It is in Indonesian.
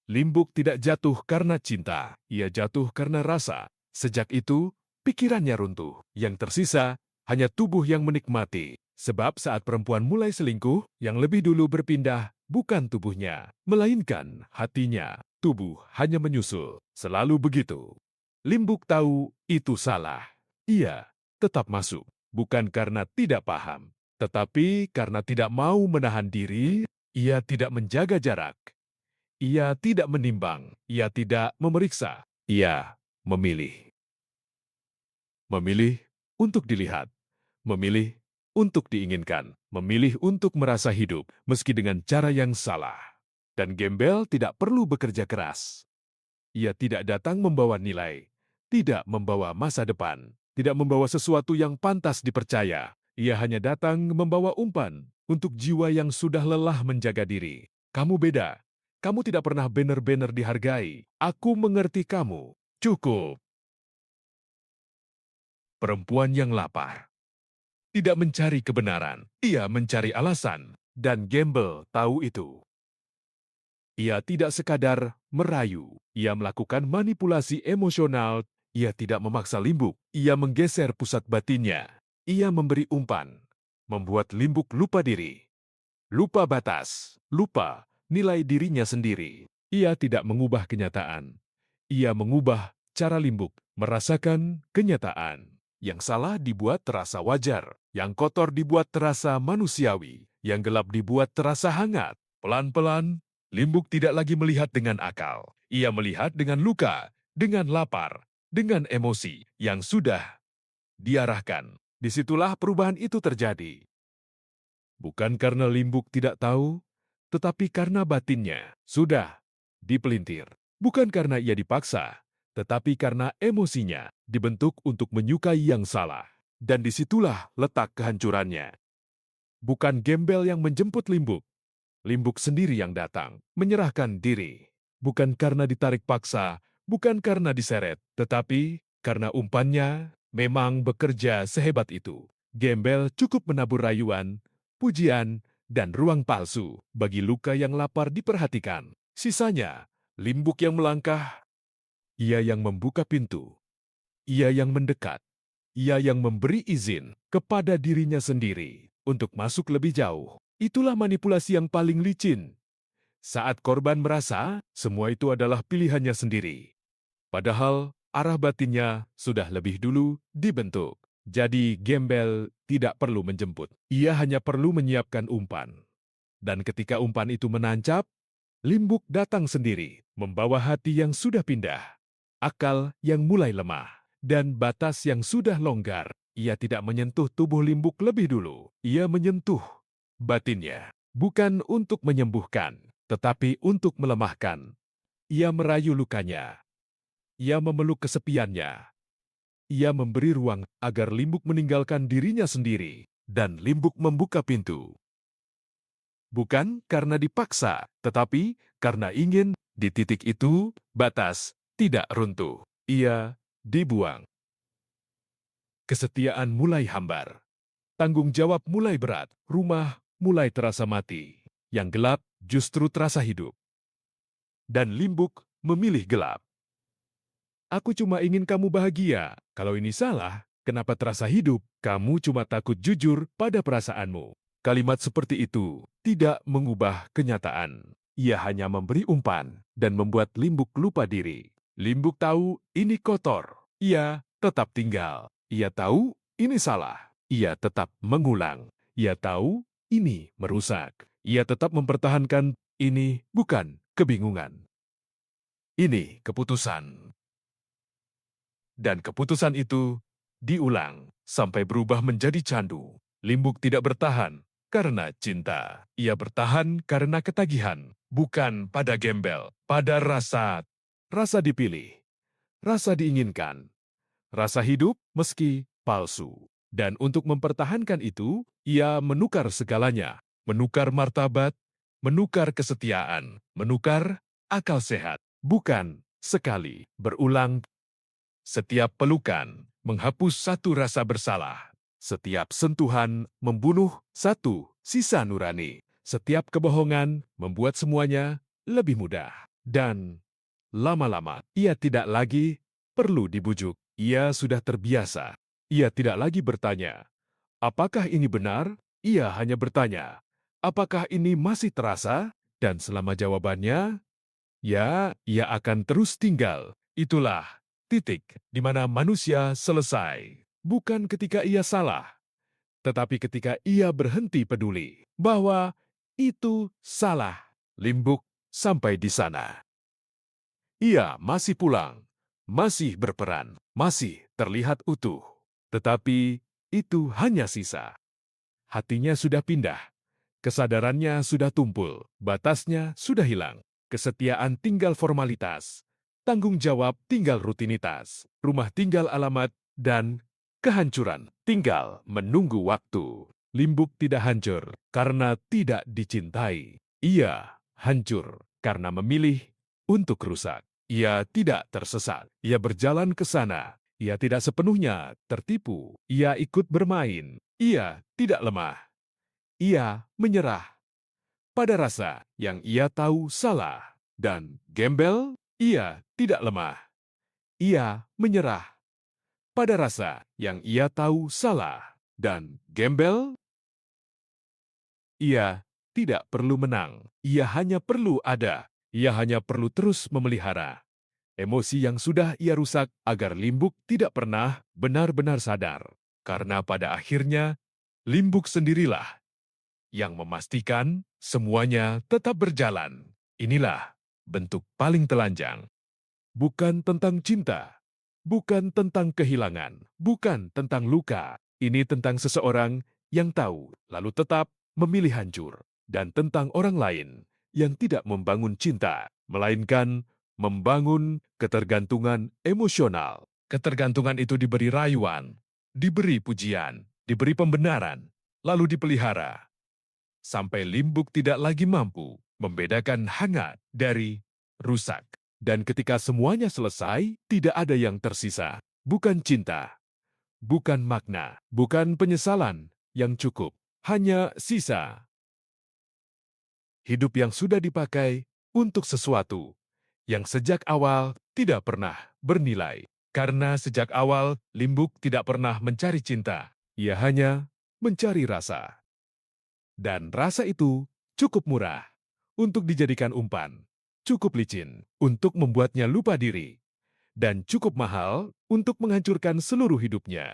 Limbuk tidak jatuh karena cinta, ia jatuh karena rasa. Sejak itu, pikirannya runtuh. Yang tersisa hanya tubuh yang menikmati. Sebab saat perempuan mulai selingkuh, yang lebih dulu berpindah bukan tubuhnya, melainkan hatinya. Tubuh hanya menyusul. Selalu begitu. Limbuk tahu itu salah. Ia tetap masuk. Bukan karena tidak paham, tetapi karena tidak mau menahan diri, ia tidak menjaga jarak. Ia tidak menimbang, ia tidak memeriksa, ia memilih. Memilih untuk dilihat, memilih untuk diinginkan, memilih untuk merasa hidup meski dengan cara yang salah. Dan gembel tidak perlu bekerja keras. Ia tidak datang membawa nilai, tidak membawa masa depan, tidak membawa sesuatu yang pantas dipercaya. Ia hanya datang membawa umpan untuk jiwa yang sudah lelah menjaga diri. Kamu beda. Kamu tidak pernah benar-benar dihargai. Aku mengerti kamu. Cukup. Perempuan yang lapar. Tidak mencari kebenaran. Ia mencari alasan. Dan Gembel tahu itu. Ia tidak sekadar merayu. Ia melakukan manipulasi emosional. Ia tidak memaksa Limbuk. Ia menggeser pusat batinnya. Ia memberi umpan. Membuat Limbuk lupa diri. Lupa batas. Lupa nilai dirinya sendiri. Ia tidak mengubah kenyataan. Ia mengubah cara Limbuk merasakan kenyataan. Yang salah dibuat terasa wajar. Yang kotor dibuat terasa manusiawi. Yang gelap dibuat terasa hangat. Pelan-pelan, Limbuk tidak lagi melihat dengan akal. Ia melihat dengan luka, dengan lapar, dengan emosi yang sudah diarahkan. Disitulah perubahan itu terjadi. Bukan karena Limbuk tidak tahu, tetapi karena batinnya sudah dipelintir. Bukan karena ia dipaksa, tetapi karena emosinya dibentuk untuk menyukai yang salah. Dan disitulah letak kehancurannya. Bukan Gembel yang menjemput Limbuk, Limbuk sendiri yang datang, menyerahkan diri. Bukan karena ditarik paksa, bukan karena diseret, tetapi karena umpannya memang bekerja sehebat itu. Gembel cukup menabur rayuan, pujian, dan ruang palsu bagi luka yang lapar diperhatikan. Sisanya, Limbuk yang melangkah, ia yang membuka pintu, ia yang mendekat, ia yang memberi izin kepada dirinya sendiri untuk masuk lebih jauh. Itulah manipulasi yang paling licin. Saat korban merasa semua itu adalah pilihannya sendiri. Padahal arah batinnya sudah lebih dulu dibentuk. Jadi Gembel tidak perlu menjemput. Ia hanya perlu menyiapkan umpan. Dan ketika umpan itu menancap, Limbuk datang sendiri, membawa hati yang sudah pindah, akal yang mulai lemah, dan batas yang sudah longgar. Ia tidak menyentuh tubuh Limbuk lebih dulu. Ia menyentuh batinnya, bukan untuk menyembuhkan, tetapi untuk melemahkan. Ia merayu lukanya. Ia memeluk kesepiannya. Ia memberi ruang agar Limbuk meninggalkan dirinya sendiri, dan Limbuk membuka pintu. Bukan karena dipaksa, tetapi karena ingin di titik itu batas tidak runtuh. Ia dibuang. Kesetiaan mulai hambar. Tanggung jawab mulai berat. Rumah mulai terasa mati. Yang gelap justru terasa hidup. Dan Limbuk memilih gelap. Aku cuma ingin kamu bahagia. Kalau ini salah, kenapa terasa hidup? Kamu cuma takut jujur pada perasaanmu. Kalimat seperti itu tidak mengubah kenyataan. Ia hanya memberi umpan dan membuat Limbuk lupa diri. Limbuk tahu ini kotor. Ia tetap tinggal. Ia tahu ini salah. Ia tetap mengulang. Ia tahu ini merusak. Ia tetap mempertahankan ini bukan kebingungan. Ini keputusan. Dan keputusan itu diulang sampai berubah menjadi candu. Limbuk tidak bertahan karena cinta. Ia bertahan karena ketagihan, bukan pada Gembel, pada rasa. Rasa dipilih, rasa diinginkan, rasa hidup meski palsu. Dan untuk mempertahankan itu, ia menukar segalanya. Menukar martabat, menukar kesetiaan, menukar akal sehat. Bukan sekali, berulang. Setiap pelukan menghapus satu rasa bersalah. Setiap sentuhan membunuh satu sisa nurani. Setiap kebohongan membuat semuanya lebih mudah. Dan lama-lama, ia tidak lagi perlu dibujuk. Ia sudah terbiasa. Ia tidak lagi bertanya, apakah ini benar? Ia hanya bertanya, apakah ini masih terasa? Dan selama jawabannya, ya, ia akan terus tinggal. Itulah titik di mana manusia selesai. Bukan ketika ia salah, tetapi ketika ia berhenti peduli bahwa itu salah. Limbuk sampai di sana. Ia masih pulang, masih berperan, masih terlihat utuh. Tetapi itu hanya sisa. Hatinya sudah pindah, kesadarannya sudah tumpul, batasnya sudah hilang. Kesetiaan tinggal formalitas, tanggung jawab tinggal rutinitas, rumah tinggal alamat, dan kehancuran tinggal menunggu waktu. Limbuk tidak hancur karena tidak dicintai. Ia hancur karena memilih untuk rusak. Ia tidak tersesat. Ia berjalan ke sana. Ia tidak sepenuhnya tertipu. Ia ikut bermain. Ia tidak lemah. Ia menyerah pada rasa yang ia tahu salah. Dan gembel, ia tidak lemah. Ia menyerah pada rasa yang ia tahu salah. Dan gembel, ia tidak perlu menang. Ia hanya perlu ada. Ia hanya perlu terus memelihara emosi yang sudah ia rusak agar Limbuk tidak pernah benar-benar sadar. Karena pada akhirnya, Limbuk sendirilah yang memastikan semuanya tetap berjalan. Inilah bentuk paling telanjang. Bukan tentang cinta, bukan tentang kehilangan, bukan tentang luka. Ini tentang seseorang yang tahu lalu tetap memilih hancur. Dan tentang orang lain yang tidak membangun cinta, melainkan membangun ketergantungan emosional. Ketergantungan itu diberi rayuan, diberi pujian, diberi pembenaran, lalu dipelihara sampai Limbuk tidak lagi mampu membedakan hangat dari rusak. Dan ketika semuanya selesai, tidak ada yang tersisa. Bukan cinta, bukan makna, bukan penyesalan yang cukup. Hanya sisa hidup yang sudah dipakai untuk sesuatu yang sejak awal tidak pernah bernilai. Karena sejak awal, Limbuk tidak pernah mencari cinta. Ia hanya mencari rasa. Dan rasa itu cukup murah untuk dijadikan umpan, cukup licin untuk membuatnya lupa diri, dan cukup mahal untuk menghancurkan seluruh hidupnya.